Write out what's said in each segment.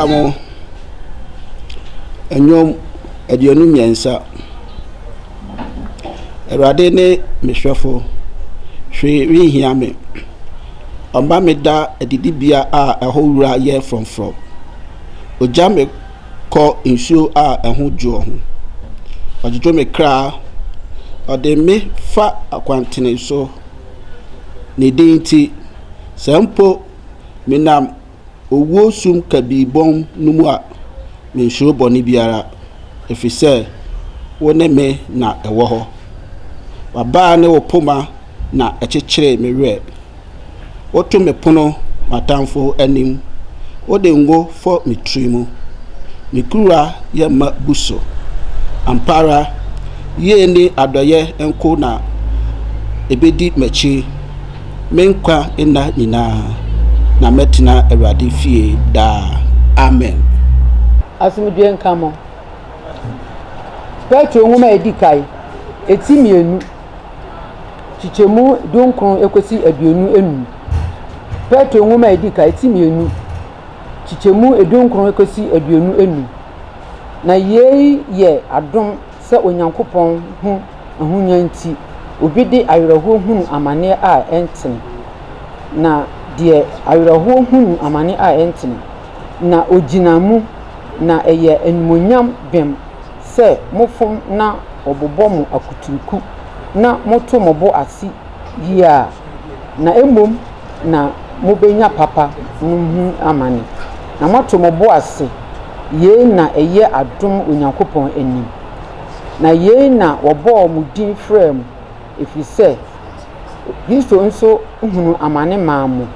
mo enyom aduonu nyensa Erade ne mehwefo hwe wi hia me Omba me da edidibia a ehowura ye from Oja me ko insuo a eho dwo ho Ojojo me kra ode me fa akwantene so ne dinti sempo minam owo sum kabibon numu a me nsuo boni biara efise wone me na ewo ho Baba ne wopoma na echechire mewe Oto me pono matamfo anim Ode ngo fo mitrimu Mikura ye mabuso Ampara ye ni adoye enko na ebedi mechi menkwa ina nina na metina Awurade fie da amen Asumdue nkamo Petro nwoma edikai etimienu chichemu donkron ekosi aduonu enu Petro nwoma edikai etimienu chichemu edonkron ekosi aduonu enu na ye adom se onyankopon hu ahunya nti obi de ayeraho hu amane a entene na de ayeraho hu amane a entene na oginamu na eye enmonyam bem se mofom na obobomu akutuku na moto mobo asi yia na emom na mobenya papa nuhu amane na moto mobo ase ye na eye adom onyankopon anim na ye na wobo mudin frem efise Kristo nso hunu amane maamu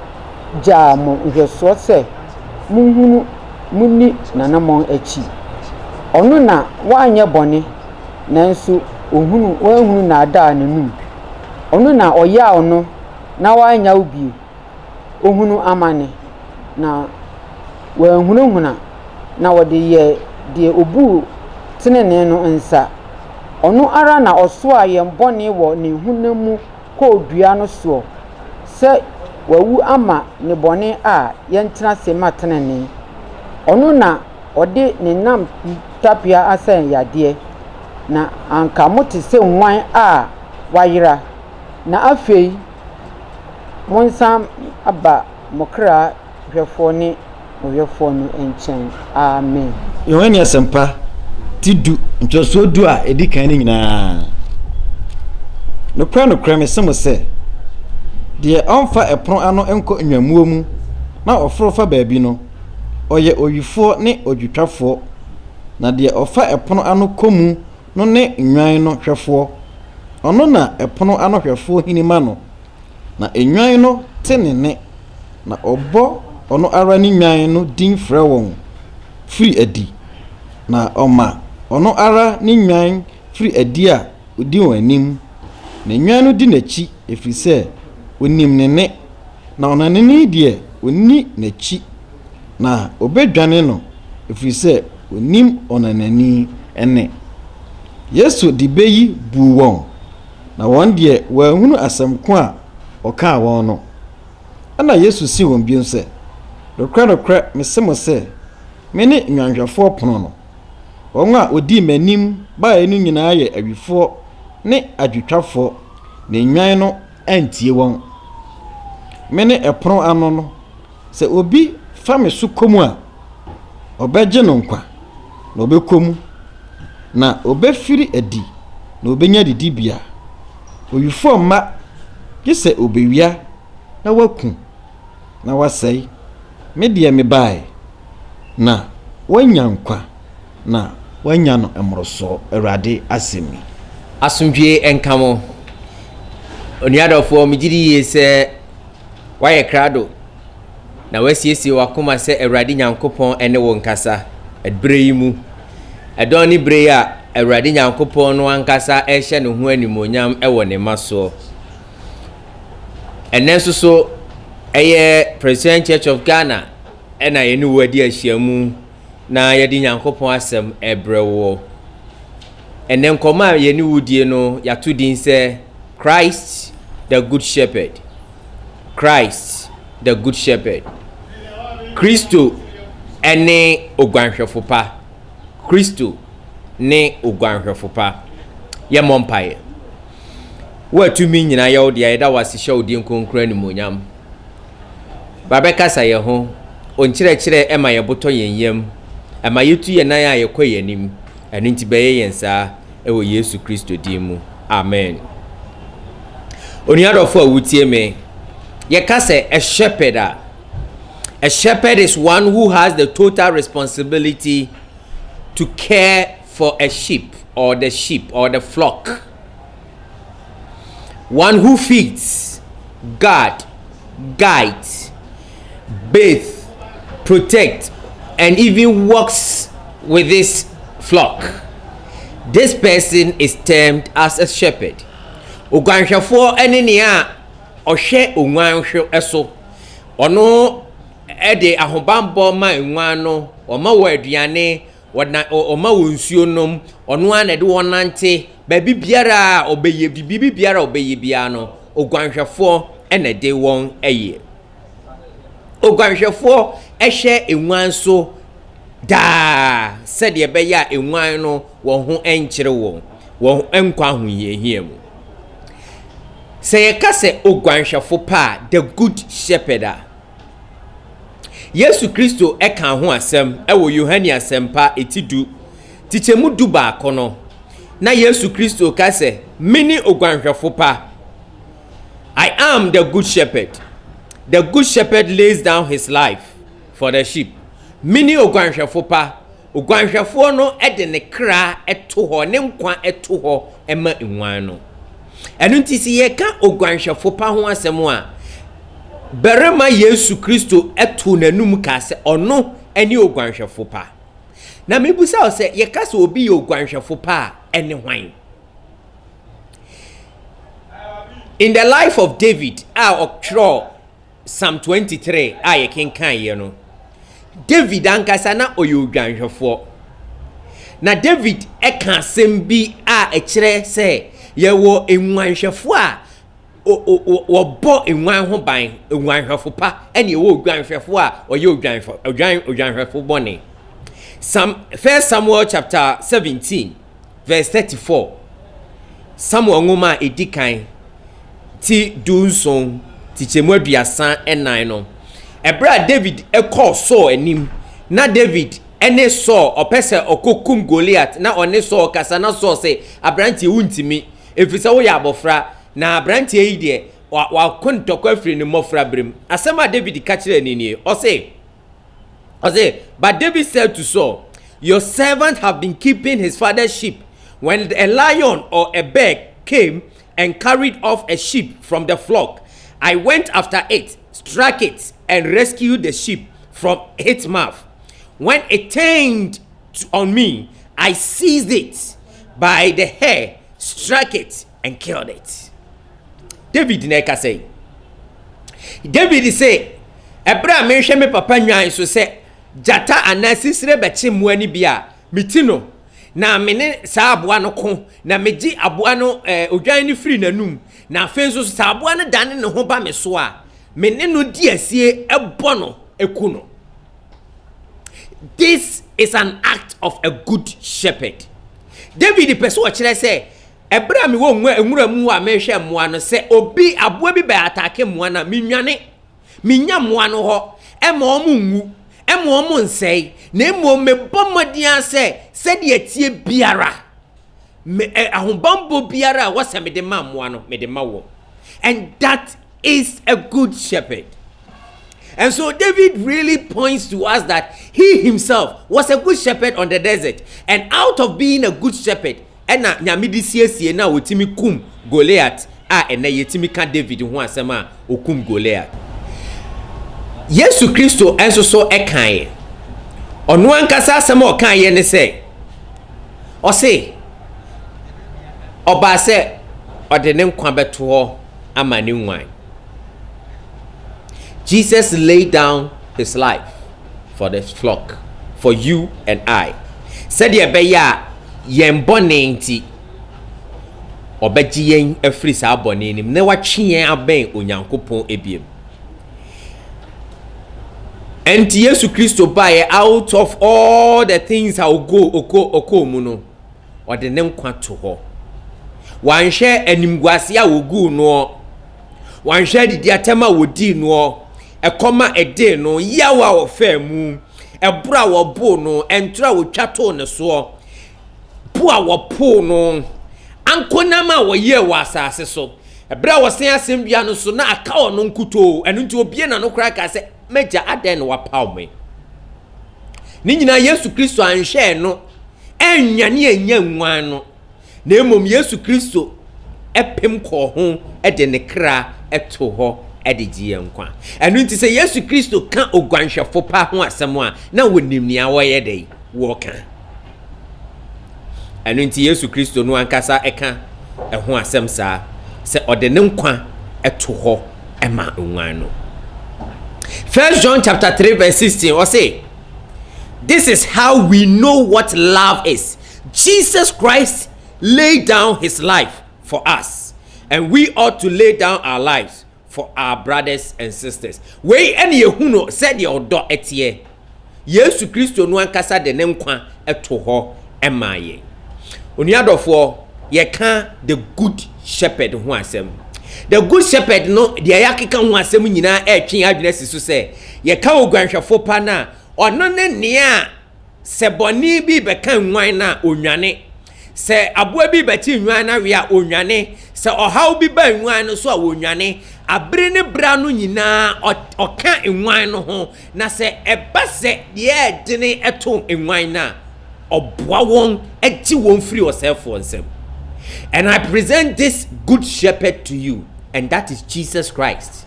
ja mo nhweso se munhunu munni nanamon achi ono na wanye bone nanso wahunu na ada nanum ono na oya ono na wanya obi ohunu amane na wahunu na wode ye de obu tenene no nsa ono ara na oso ayem bone wo ne hunamu ko dua no so se wawu ama ne bone a yentena sema tenene ono na ode ne nam tapia asan yade na anka mote se nwan a wayira na afei monsam aba mokra hwefo ne hwefo no enchen amen Yohani asempa tidu ntoso du a edikan ni nyina no kra me semo se de onfa epron ano enko nwamuo mu na ofrofa baabi no oye oyifo ne odwutwafo na de ofa epron ano komu no ne nwan no hwefo ono na epron ano hwefo hinima no na enwan no tenene na obo ono ara ni nwan no din frɛ won free adi na oma ono ara ni nwan free adi a odi won anim na nwan no di nachi efrise onim nene na onanene die oni nachi na obedwane no efrise onim onanani ene Yesu di beyi bu won na won de wahunu asamko a oka won no ana Yesu si won bi nse dokra mesemo se mene nwanhwafo pono no won a odi manim ba enu nyina ye awifo ne adwetwafo ne nwan no antie won mene epron ano no se obi fa me so komu a obeje no nkwa na obekomu na obefiri adi na obenya didibia oyufo ma gise obewia na waku na wasai media me bai na wanyankwa na wanya no emroso Awurade asemi asumdwe enkamo oniadofo migiri yese waye krado na wasiesie wakoma se Awurade Nyankopon ene wo nkasa adbre yi mu adoni bre a Awurade Nyankopon no ankasa ehye ne ho animonyam ewo ne maso enenso so eye President Church of Ghana ena yeni wadi ahyiamu na yedi Nyankopon asem ebrewo enen koma yeni wudie no yato din se Christ the Good Shepherd. Christ the Good Shepherd. Kristo ɛne oguanhwɛfo pa Kristo ne oguanhwɛfo pa yɛ mɔmpaeɛ watumi nyina yɛ wo deɛ yɛda wase hyɛ wo din kronkron animuonyam babɛkasa yɛ ho onkyerɛkyerɛ ɛma yɛbotɔ yɛn yam ɛma yɛtu yɛn nan a yɛkɔ yɛn anim ɛno nti bɛyɛ yɛn saa ɛwɔ Yesu Kristo din mu amen onuadɔfo a wotie me yɛka sɛ a shepherd is one who has the total responsibility to care for a sheep or the flock. One who feeds, guards, bathes, protects, and even works with this flock. This person is termed as a shepherd. Oguanhwɛfoɔ ɛne nea ɔhwɛ onwanhwɛ ɛso. Ɔno ɛde ahobanbɔ ma nwan no, ɔma wɔ aduane, ɔma wɔ nsuo nom, ɔno a na de wɔnante, baabi biara ɔbɛyɛ bibi biara ɔbɛyɛ biara no, oguanhwɛfoɔ ɛna de wɔn ɛyɛ. Oguanhwɛfoɔ ɛhwɛ nwan so daa sɛdeɛ ɛbɛyɛ a nwan no wɔn ho ɛnkyere wɔn ɛnkɔ ahohiahia mu. Sɛ yɛka sɛ oguanhwɛfo pa the good shepherd a Yesu Kristo ɛka ho asɛm ɛwɔ Yohane asɛmpa etidu tikyɛmu du baako no na Yesu Kristo ka sɛ mene oguanhwɛfo pa. I am the good shepherd. The good shepherd lays down his life for the sheep. Mene oguanhwɛfo pa. Oguanhwɛfoɔ no ɛde ne kra ɛto hɔ ne nkwa ɛto hɔ ɛma nwan no. Ɛno nti sɛ yɛka oguanhwɛfo pa ho asɛm a Berema Yesu Kristo ɛto n'anum ka sɛ ɔno ɛne oguanhwɛfo pa. Na mebusa wo sɛ yɛka sɛ obi yɛ oguanhwɛfo pa a ɛne hwan? In the life of David a ɔtwerɛ Psalm 23 a yɛkenkan yɛ no, David ankasa na ɔyɛ oguanhwɛfoɔ. Na David ɛka asɛm bi a ɛkyerɛ sɛ yɛwɔ enwanhwɛfoɔ a wɔbɔ enwan ho ban, enwanhwɛfo pa ɛne ɛwɔ oguanhwɛfoɔ a ɔyɛ oguanhwɛfo bɔne. 1 Samuel chapter 17 verse 34. Samuel ngoma edi kan ti dunson ti chemu aduasa ɛnan no. Ebra David ɛkɔ Saul anim. Na David ɛne Saul ɔpɛsɛ ɔkokum Goliath na ɔne Saul kasa na Saul sɛ abrantie wuntimi efisa wo yɛ abofra na abrantie yi de wa kontɔkɔ afiri ne mɔfra brem. Asɛm a David ka kyerɛ ni nie ɔsɛ but David said to Saul, your servant have been keeping his father's sheep. When a lion or a bear came and carried off a sheep from the flock, I went after it, struck it, and rescued the sheep from its mouth. When it turned on me, I seized it by the hair, struck it, and killed it. David neka say. David say, Ebra menhwe me papa nwan so say, jata anasisire beche muani bia, mitino na mene sa aboa no ko na meji aboa no odwan ni free nanum na afen so sa aboa no dane ne ho ba me so a mene no di asie ebo no eku no. This is an act of a good shepherd. David person o kire say ebra me wo nwura mu a mehwe moa no say obi aboa bi ba atake moa na menwane menya moa no ho ema omu nwu ema omu nsei na emo me bomodia se de atie biara me ahobambo biara wasa me de ma moa no me de ma wo. And that is a good shepherd. And so David really points to us that he himself was a good shepherd on the desert, and out of being a good shepherd ena nyamidi siesie na wotimi kum Goliath a ena yetimi ka David ho asem a okum Goliath. Yesu Kristo enso so ekan ono ankasa asem o kan ye ne se o se oba se ode ne nkwa beto ho ama ne nwan. Jesus laid down his life for the flock, for you and I. Said ye beya yen bone nti obeji yen afiri sa bone nim na watwe yen aben onyankopon ebiem. And Yesu Christo by out of all the things I will go muno or the name to ho. One share animguasia will go no. One share the diatema would di no. A comma a day no yawa or fair moon. A brow or bono and travel chateau on the soul. Poor or poor no. Uncle Nama were ye was as so. A brow was saying Simbiano so na a cow non kuto and into a piano no crack I said. Meja aden wa paw me ni nyina Yesu Kristo anhwe no enwane anya nwan no na emom Yesu Kristo epem ko ho de ne kra eto ho de gie nkwa enu nti se Yesu Kristo ka ogwanhwefo pa ho asem a na wonim nia wo ye dei wo ka enu nti Yesu Kristo no ankasa eka ho asem sa se ode ne nkwa eto ho ema nwan no. 1 John chapter 3 verse 16 or say, this is how we know what love is. Jesus Christ laid down his life for us, and we ought to lay down our lives for our brothers and sisters. We any yehuno said your do etie. Yesu Kristo no ankasa de ne nkwa eto ho emaye. Oniadofo ye ka the good shepherd ho asem. The good shepherd no the yakeka ho asem nyina etwen adwene siso se ye ka ogwanhwefo pa na ono ne nea se boni bi beka nwan na onwane se aboa bi beti nwan na we a onwane se ohaw bi ba nwan no so a onwane abre ne bra no nyina oka nwan no ho na se eba se de edene eto nwan na oboa won eti won free yourself for nsem. And I present this good shepherd to you, and that is Jesus Christ.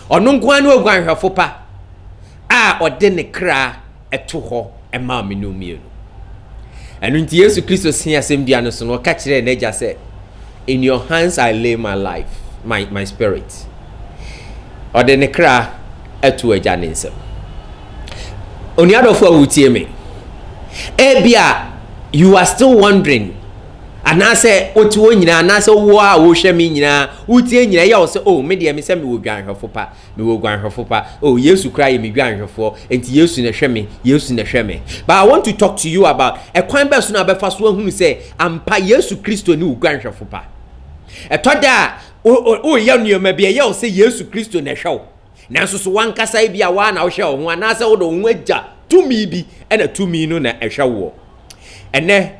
Onungwanu ogwanhwefo pa a ode ne kra eto ho ema menu mienu. And nti Yesu Kristo sin asem dia no so no ka kire na eja say, in your hands I lay my life, my spirit. Ode ne kra eto eja ne nsem. Oniadofo awutie me. Ebia you are still wondering. Anase otuo nyina anase wo a wo hwe me nyina utie nyina ya wo se oh me de me se me wo dwanhwefo pa me wo gwanhwefo pa oh Yesu Christ me dwanhwefo enti Yesu na hwe me Yesu na hwe me. But I want to talk to you about a kwan be so na be fa so ahunu se ampa Yesu Kristo ni wo gwanhwefo pa etoda o ya nuoma bia ya wo se Yesu Kristo na hwe wo nanso so wankasa bia wa na wo hwe wo ho anase wo do wo agya tumi bi na tumi no na hwe wo ene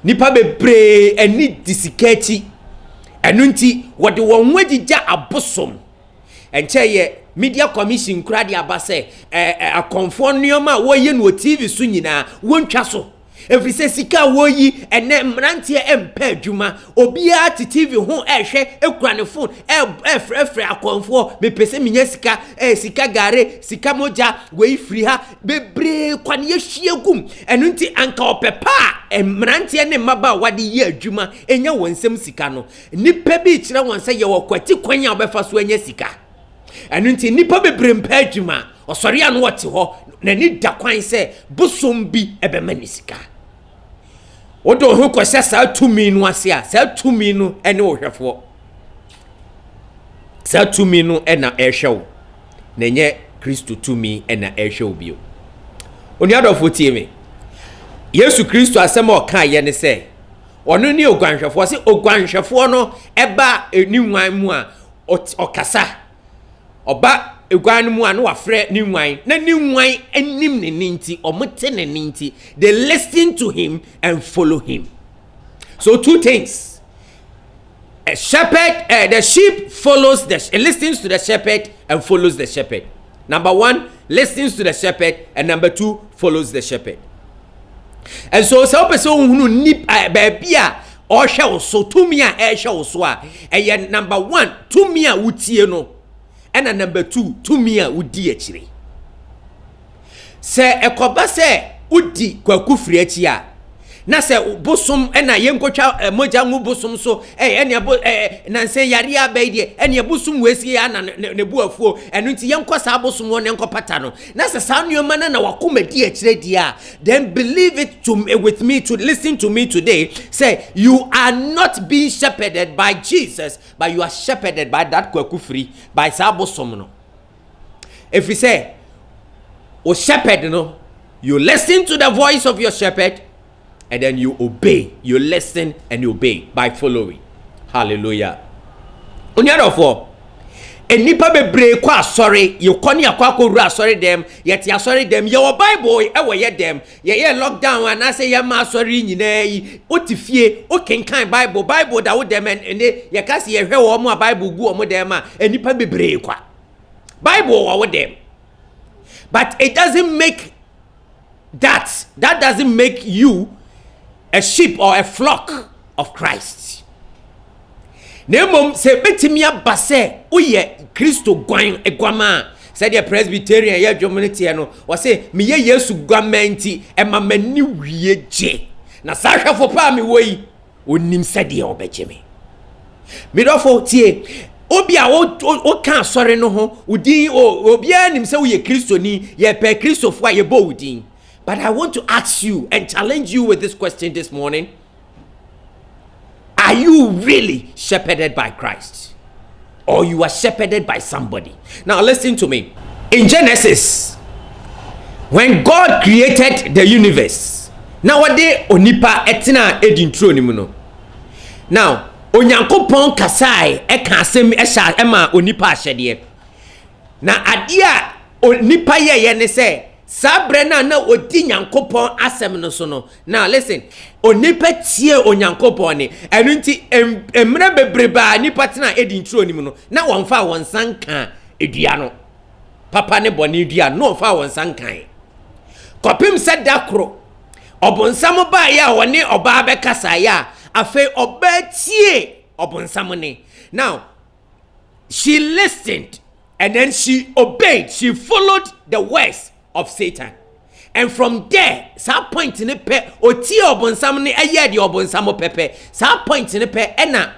nipa bebre eni disikechi enunti wode won wagija abosom enche ye media commission kura de abase akonfo nneoma wo ye no TV so nyina wontwa so every say sika wo yi ene mrantie empa adwuma obia ti TV ho ehwe ekura ne phone frefre akonfo me pese minya sika sika gare sika moja we free ha bebre kwane ye hwiegum enunti anka opepa mrantie ne maba wade ye adwuma enya wonsem sika no nipa bi kire wonse ye wokwati kwanya obefa so enya sika enunti nipa bebre mpa adwuma osori anu wote ho na ni da kwan se bosom bi ebemani sika odo ho kwese sa tumi no ase a sa tumi no ene ohwefo sa tumi no ena ehwew na nye Kristo tumi ena ehwew bio oni adofo tie me Yesu Kristo asema oka ye ne se ono ni ogwanhwefo se ogwanhwefo no eba eniwan mu a okasa oba egwan mu anu wafre ni nwan na ni nwan enim ne ninti omote ne ninti they listen to him and follow him. So two things, a shepherd the sheep listens to the shepherd and follows the shepherd. Number one, listens to the shepherd, and number two, follows the shepherd. And so some person who nip baby or shall so to me a shall so and number one to me a wutie no. And number two, to me udi achire. Se ekoba se udi kwaku firi achi a na se bosom na yenkotwa moja ngu bosom so ene na se yare abaide ene bosom wesi ya na ne buafuo eno nti yenkosa bosom won yenkopata no na se sa nuoma na wakomadi achire dia then believe it with me to listen to me today. Say you are not being shepherded by Jesus, but you are shepherded by that kwaku firi by sa bosom no. If we say o shepherd no, you listen to the voice of your shepherd, and then you obey. You listen and you obey by following. Hallelujah. Onyadofo, enipa bebre kwa sorry, you koni akwa ru sorry them, yet ya sorry them, your Bible ewe ye them, ye lockdown and I say ye ma sorry nyina yi, otifie, o kenkan Bible da wo them and ye ka se ye hwe wo mo Bible gu wo them a enipa bebre kwa. Bible wo them. But it doesn't make that doesn't make you a sheep or a flock of Christ. Nemom se betimi aba se uye Kristo gwan egwama said the Presbyterian ye dwomunity no wo se me ye Yesu gwamenti e mamani wieje na sahwefo pa me woyi onim said ye obejeme midofo tie obi a o kan sori no ho udin obi anim se wo ye Kristo ni ye pe Kristofo a ye bo udin. But I want to ask you and challenge you with this question this morning. Are you really shepherded by Christ? Or you are shepherded by somebody? Now listen to me. In Genesis, when God created the universe, nowadays onipa etina edintro ni muno. Now, onyankopon kasai eka asem esha ema onipa ahyede. Na adia onipa ye ne se sabre na odi nyankopon asem no so no. Now listen, onipa tie onyankopon ni enu nti emre bebreba nipa tena edintro ni mu no na wonfa wonsanka edua no papa ne boni dua no wonfa wonsankan kopim se dakro obonsam ba ya woni oba be kasa ya afa oba tie obonsam ni. Now she listened and then she obeyed, she followed the words of Satan, and from there sa point ni pe oti obonsam ni eye de obonsam pepe sa point ni pe ena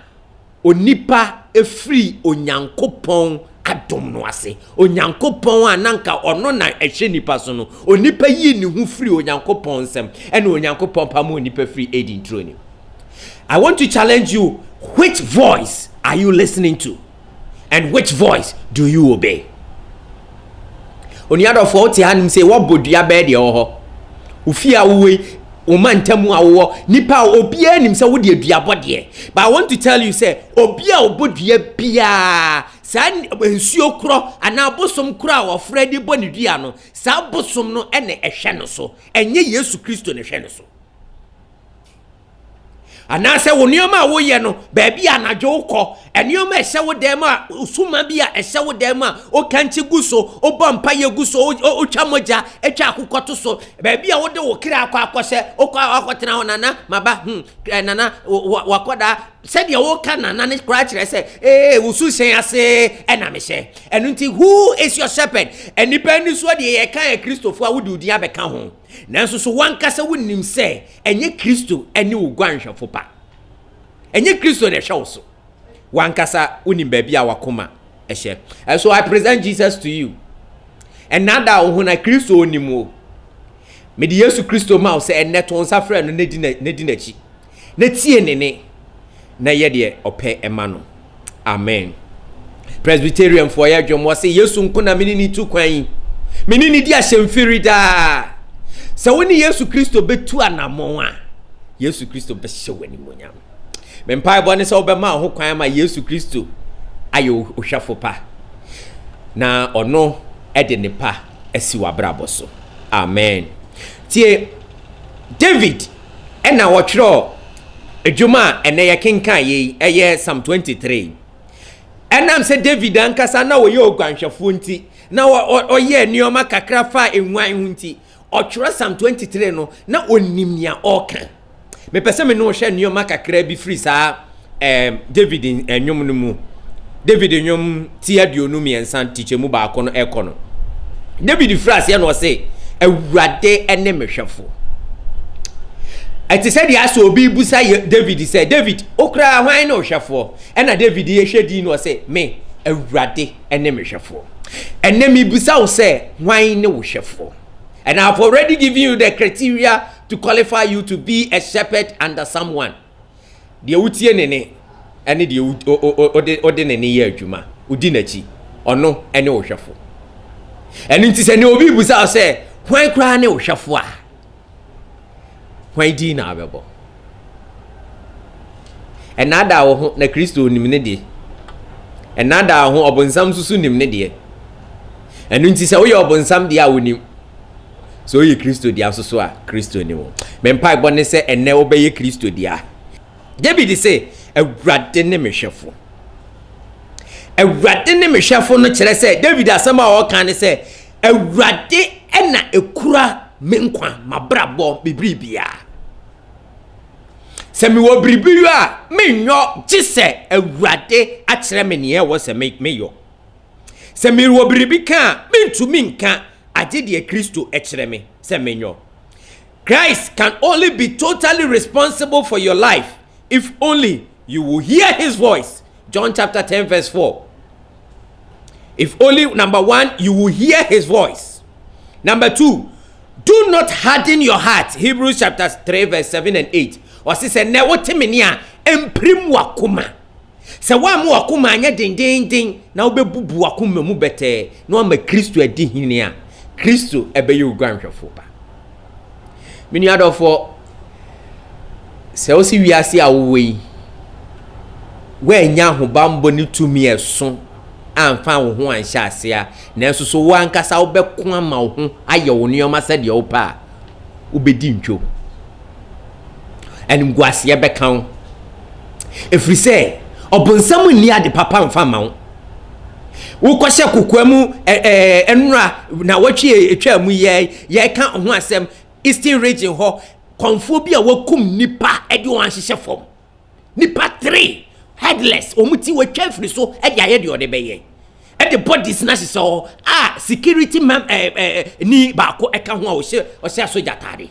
onipa efri onyankopon adom no ase onyankopon ananka ono na ehwe nipa so no onipa yi ni hu fri onyankopon sem ena onyankopon pa mo onipa fri edin troni. I want to challenge you, which voice are you listening to and which voice do you obey? Oniado for ti hanim say wo bodua be de ho ufia we o mantamu awo nipa obi anim say wo de adua bode. But I want to tell you say obi a obodua bia san ensuo kro ana bosom kro a wo fredi boni dua no sa bosom no ene ehwe no so enye Yesu Kristo ne hwe no so. Ana se wo nioma wo ye no baabi anajo ukọ enioma ehye wo dem a usuma bia ehye wo dem a o kanchi guso o bompa ye guso o twamoja etwa akokoto so baabi a wo de wo kira akọhye o akọtena ho nana maba nana wakoda said ye wo ka nana ne kra kire se usu hyen ase ena me hye enu nti who is your shepherd enipa ni so de ye kan Kristofo a wo de udi abeka ho nanso so wankasa wonim se enye Kristo ene wo gwanhwefo pa enye Kristo ne hwe wo so wankasa wonim ba bia wakoma ehye. And so I present Jesus to you, and nada wo na Kristo onimo me de Yesu Kristo ma wo se enne to nsa frɛ no ne di nachi na tie nene na ye de opɛ ema no. Amen. Presbyterian for ya dwom wo se Yesu nkona menini tu kwan menini di ahyemfiri da. So when Yesu Kristo betu anamon a Yesu Kristo be hye wani monyam. Me mpa bo ne se obema ho kwan ma Yesu Kristo ayo ohwafo pa na ono ede ne pa asi wabrabo so. Amen. Tie David ena wotwero edwuma ene ye kenkan ye eye Psalm 23. Enam se David ankasa na wo ye ogwanhwefo nti na oye nioma kakra fa enwan hu nti otwero Psalm 23 no na onim nia oka me pese me no hwe nioma kakra bi free sa David enwom no mu David enwom ti aduonu miensa tichemu ba akono ekono David phrase no say awurade ene mehwefo. Ati said ya so obi busa David say David okra hwan na ohwefo ena David ye hwedi no say me awurade ene mehwefo ene mi busa wo say hwan ne ohwefo. And I've already given you the criteria to qualify you to be a shepherd under someone. The utie nene ene the ode nene ye adwuma udi nachi ono ene ohwefo. ɛno nti sɛ ne obi busa sɛ hwan koraa ne wohwɛfo a hwan din na abɛbɔ ɛnada wo ho na Kristo nim ne deɛ ɛnada wo ho ɔbonsam susu nim ne deɛ ɛno nti sɛ woyɛ ɔbonsam deɛ a wonim sɛ woyɛ Kristo deɛ nso so a Kristo nim wo mempa bɔ ne sɛ ɛnɛ wobɛyɛ Kristo deɛ a David sɛ Awurade ne mehwɛfo Awurade ne mehwɛfo no kyerɛ sɛ David asɛm a ɔka ne sɛ Awurade ɛna ekura me nkwa mabrabɔ bibribia sɛ me wɔ biribi a menyɔ gye sɛ Awurade akyerɛ me neɛ wɔ sɛ meyɔ sɛ me wɔ biribi ka mentumi nka agye deɛ Kristo akyerɛ me sɛ menyɔ Christ can only be totally responsible for your life if only you will hear his voice. John chapter 10 verse 4. If only, number 1, you will hear his voice. Number 2, do not harden your heart. Hebrews chapter 3 verse 7 and 8. Or say ne wotemenia emprim wakuma. Se wa mu wakuma anya ding na obebubu wakuma mu bete na o ma Kristo adi hini a Kristo ebe ye oguanhwefo ba. Mini adofo se o si wiase a wo yi we nya hobambo ni tumi eso amfa wo ho anhya ase a na enso so wo ankasa wo beko ama wo ho aye wo nioma se de wo pa wo bedi ntwo and guasie beka efri se obonsam ni ade papa mfa ma wo kwahye kokoamu enura na watwe etwa mu ye ka ho asem Eastern region ho konfo bi a wakum nipa ede wo anhyehyɛ fom nipa 3 headless omuti watwa firi so ede aye de ode beye ede bodies na hyehyɛ security man ni ba ko eka ho a wo hye soja tare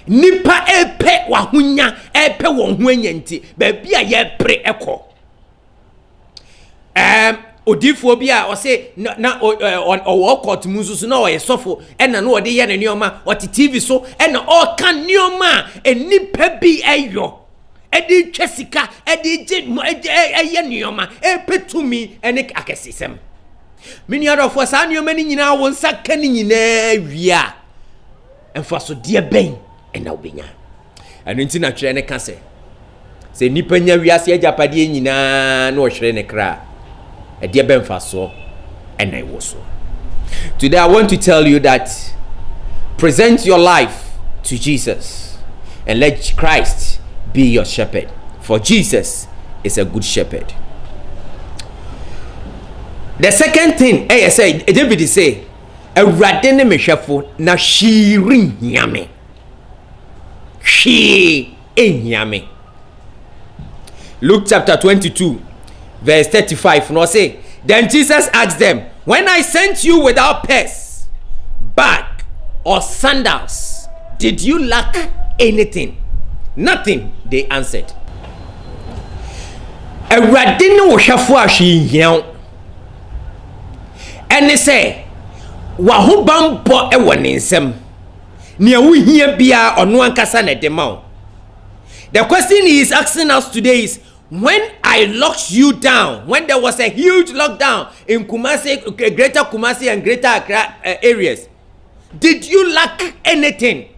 nipa epe wahunya epe won ho anyanti ba bia ye pre eko odifo bia o se na o court mu so na o yesofo ena na o de ye ne nioma o TV so ena o kan nioma enipa bi ayo edi twesika edi je eye nioma epetumi ene akesisem mini adofo sa nioma ni nyina wo nsa kan nyina wia enfo so de ben ena obenya anu nti na twere ne ka se nipa nya wiase agapade nyina na o hwere ne kra e de ben fa so ena iwo so. Today I want to tell you that present your life to Jesus and let Christ be your shepherd, for Jesus is a good shepherd. The second thing David say Awurade ne mehwefo na hwirin hiame hwi ehiame. Luke chapter 22 verse 35 no say, then Jesus asked them, when I sent you without purse, bag or sandals, did you lack anything? Nothing, they answered. Awurade ne wo hwefo a hwi hian ene say wa ho bambo e woni nsem ne wo hia bia ono ankasa na de ma. The question he is asking us today is, when I locked you down, when there was a huge lockdown in Kumasi, greater Kumasi and greater Accra areas, did you lack anything?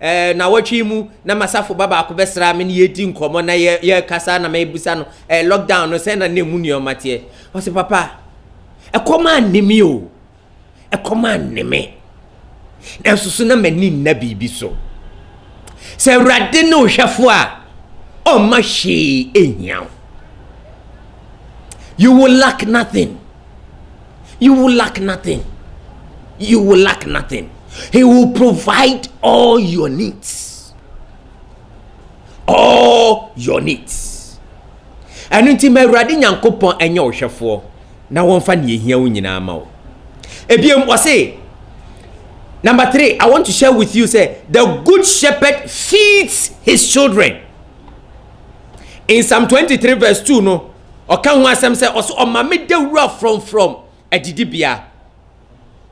Na wachi mu na masafo baba akobesra me ye di nkomo na ye kasa na mebusa no lockdown no say na nemu ni omate o se papa e koma nimi o e koma nimi na susu na mani na bibi so se Awurade no hwefo a o ma hwe ehia. You will lack nothing. You will lack nothing. You will lack nothing. He will provide all your needs. All your needs. And until my Awurade Nyankopon enye ohwefo na wonfa ne ehia wo nyina ma wo. Ebiem wo say number 3, I want to share with you say the good shepherd feeds his children. In Psalm 23 verse 2 no, oka ho asem say oso omame dewura from adidibia.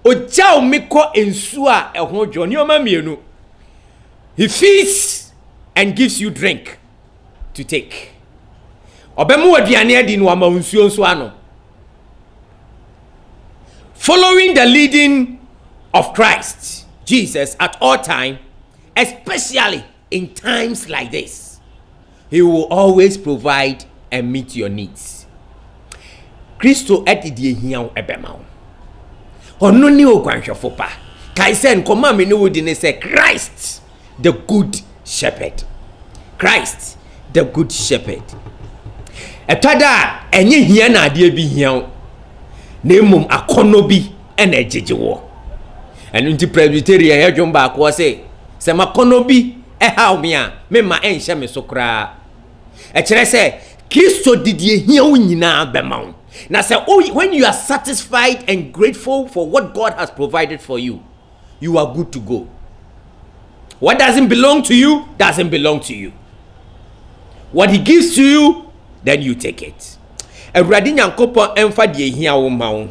Oja omiko ensu a eho dwo ne oma mienu. He feeds and gives you drink to take. Obemu aduane adi no ama nsuo nso ano. following the leading of Christ Jesus at all time, especially in times like this, he will always provide and meet your needs. Kristo etidie hian ebema ono ni ogwanhwefo pa kai se nkoma me ne wodi ne se Christ the good shepherd. Christ the good shepherd. Etada enye hia na ade bi hian na emum akono bi ena ejejewo enu nti Presbyterian yadwom ba ko se makono bi ehaw me a me ma enhye me so kra e kire se Kristo didie hian wo nyina bema. Now say, when you are satisfied and grateful for what God has provided for you, you are good to go. What doesn't belong to you, doesn't belong to you. What he gives to you, then you take it. Ewurade Nyankopon emfa de ehia wo ma wo.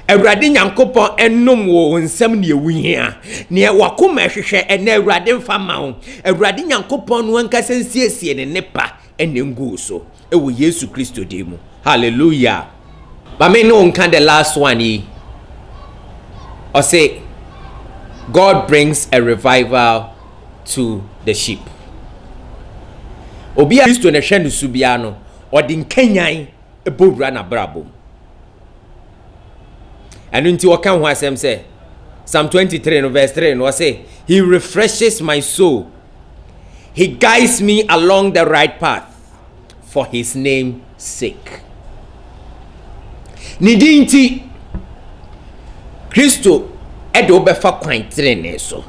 Ewurade Nyankopon enom wo nsam ne ewu hia. Ne wakoma ehwehwe ene Ewurade mfa ma wo. Ewurade Nyankopon no ankasa nsiesie ne nepa ene ngu so. Ewo Yesu Kristo demu. Hallelujah. But me no can the last one or say God brings a revival to the sheep. Obi Kristo na hwe no subia no odi nkanyan ebowura na brabo. Anu nti wo kan ho asem say Psalm 23 no verse 3 no say he refreshes my soul. He guides me along the right path for his name's sake. Nidinti Kristo edo befa kwan trene so.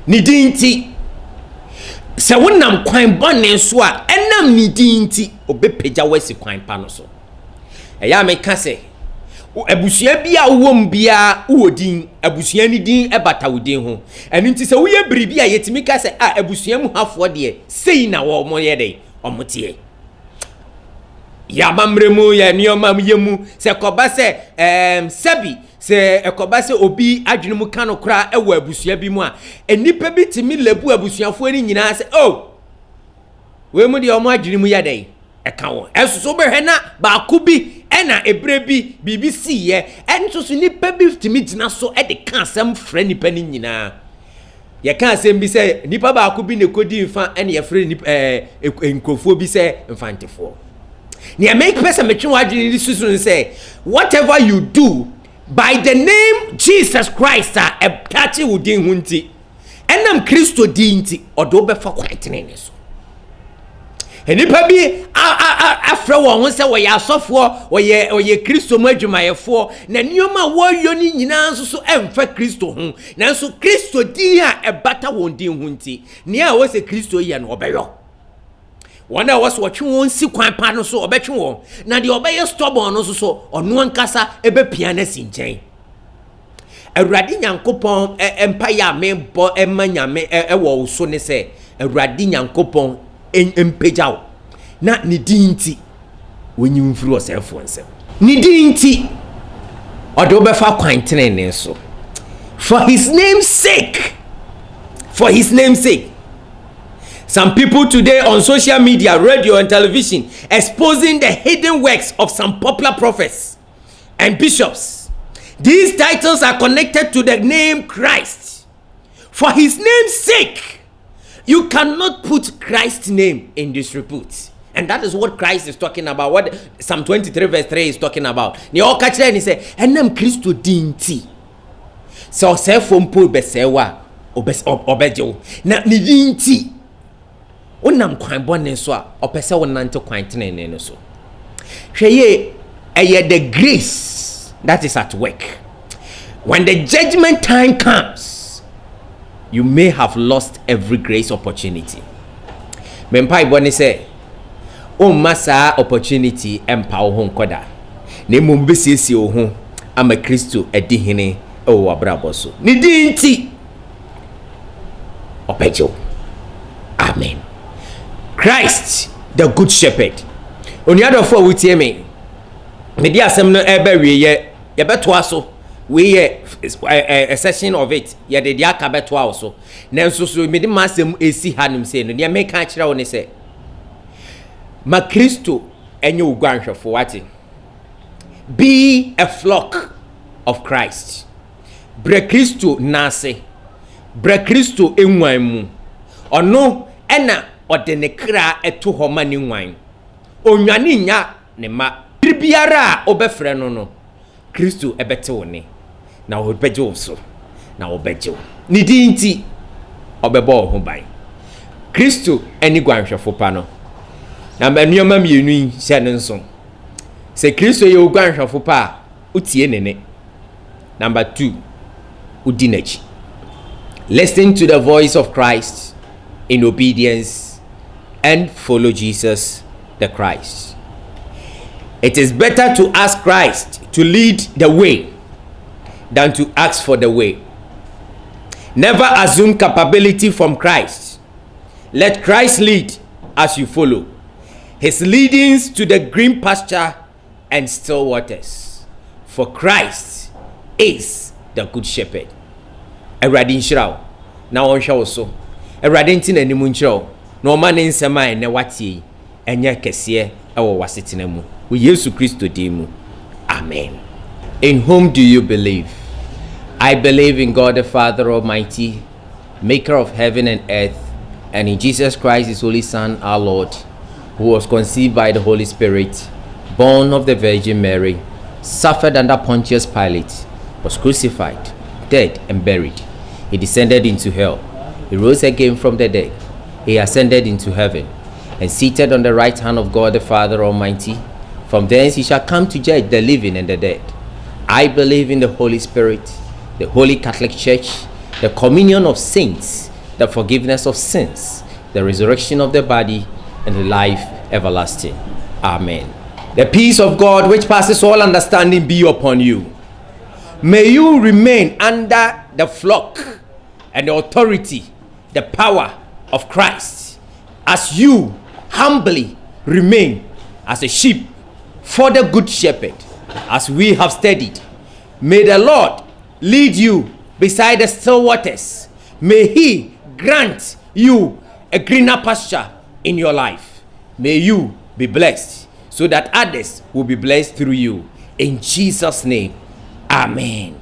Nidinti se wonam kwan bone so a enam nidinti obepeja wasi kwan pa no so. Eya me ka se abusua bia wom bia wodin abusua ni din ebata wodin ho. Enu nti se woye biribi a yetimi ka se abusua mu hafo de sei na wo mo ye de omotie. Ya mamremu ya nioma yemu se koba se sebi se ekoba se obi adwene mu kano kra ewo abusua bi mu a enipa bi timi lebu abusuafo ni nyina se we mu de omo adwene mu ya dai eka wo esoso be hwe na ba ko bi ena ebre bi BBC ye ensoso nipa bi timi gina so e de kan asem frɛ nipa ni nyina ye kan asem bi se nipa ba ko bi ne kodi mfa ene ye frɛ nipa enkofo bi se mfantefo. Near make person say, whatever you do by the name Jesus Christ, a catchy would din hunti, and I'm Christo dinti or dobe for quite so. And if I be after one say where you software or ye Christo Majumaya for, Nanyuma war yoni nanso so emfa Christo home. Now so Christo dia a better won't din hunti. Near was a Christo yan obeyo. One I was watching one see kwan pa no so obetwe won na de obeye stubborn no so ono ankasa ebe piano sinchen. Awurade Nyankopon empire me bo emanyame ewo so ne se Awurade Nyankopon empejaw na ne dinti wonyimfuru osefo nsem ne dinti odo befa kwan tenene so for his name's sake. Some people today on social media, radio and television exposing the hidden works of some popular prophets and bishops. These titles are connected to the name Christ. For his name's sake, you cannot put Christ's name in disrepute. And that is what Christ is talking about. What Psalm 23 verse 3 is talking about. Ni o ka kire ni say enam Kristo dinti. So say from Paul besewa obejo. Na ni dinti onam kwan bone so a opese wonante kwan tenene no so hweye the grace that is at work. When the judgment time comes, you may have lost every grace opportunity. Mempai bone say o masa opportunity empower ho nkoda na mum besiesie o ho ama Kristo adihene e wo abrabo so ni dinti opejo. Amen. Christ the good shepherd. Oni adofo wutie me di asem no ebe wie ye beto aso we ye a session of it ye de dia ka beto aso na nso so me di masem esi hanim se no ne me ka kire wo ne se ma Kristo enye ogwanhwefo wate be a flock of Christ. Bre Kristo nase. Bre Kristo enwan mu. Ono ena ode ne kra eto ho ma ne nwan. Onwane nya ne ma. Bibiara obefre no Kristo ebete wo ne. Na obeje wo so. Na obeje wo. Ni di nti obebo ho ban. Kristo eni gwanhwefo pa no. Na manuama mienu yi se ne nso. Se Kristo ye gwanhwefo pa utie nene. Number 2, udinachi. Listen to the voice of Christ in obedience and follow Jesus the Christ. It is better to ask Christ to lead the way than to ask for the way. Never assume capability from Christ. Let Christ lead as you follow. His leadings to the green pasture and still waters. For Christ is the good shepherd. Eradi nhyiraw na wonhwe wo so. Eradi nti na nimu nhyiraw. Na o ma ne nsema ene watie enye kese ewo wasetena mu. Wo Yesu Kristo din mu. Amen. In whom do you believe? I believe in God the Father Almighty, maker of heaven and earth, and in Jesus Christ, his only Son, our Lord, who was conceived by the Holy Spirit, born of the Virgin Mary, suffered under Pontius Pilate, was crucified, dead, and buried. He descended into hell. He rose again from the dead. He ascended into heaven, and seated on the right hand of God the Father Almighty. From thence he shall come to judge the living and the dead. I believe in the Holy Spirit, the Holy Catholic Church, the communion of saints, the forgiveness of sins, the resurrection of the body, and the life everlasting. Amen. The peace of God, which passes all understanding, be upon you. May you remain under the flock and the authority, the power of Christ, as you humbly remain as a sheep for the good shepherd, as we have studied. May the Lord lead you beside the still waters. May he grant you a greener pasture in your life. May you be blessed so that others will be blessed through you. In Jesus' name, amen.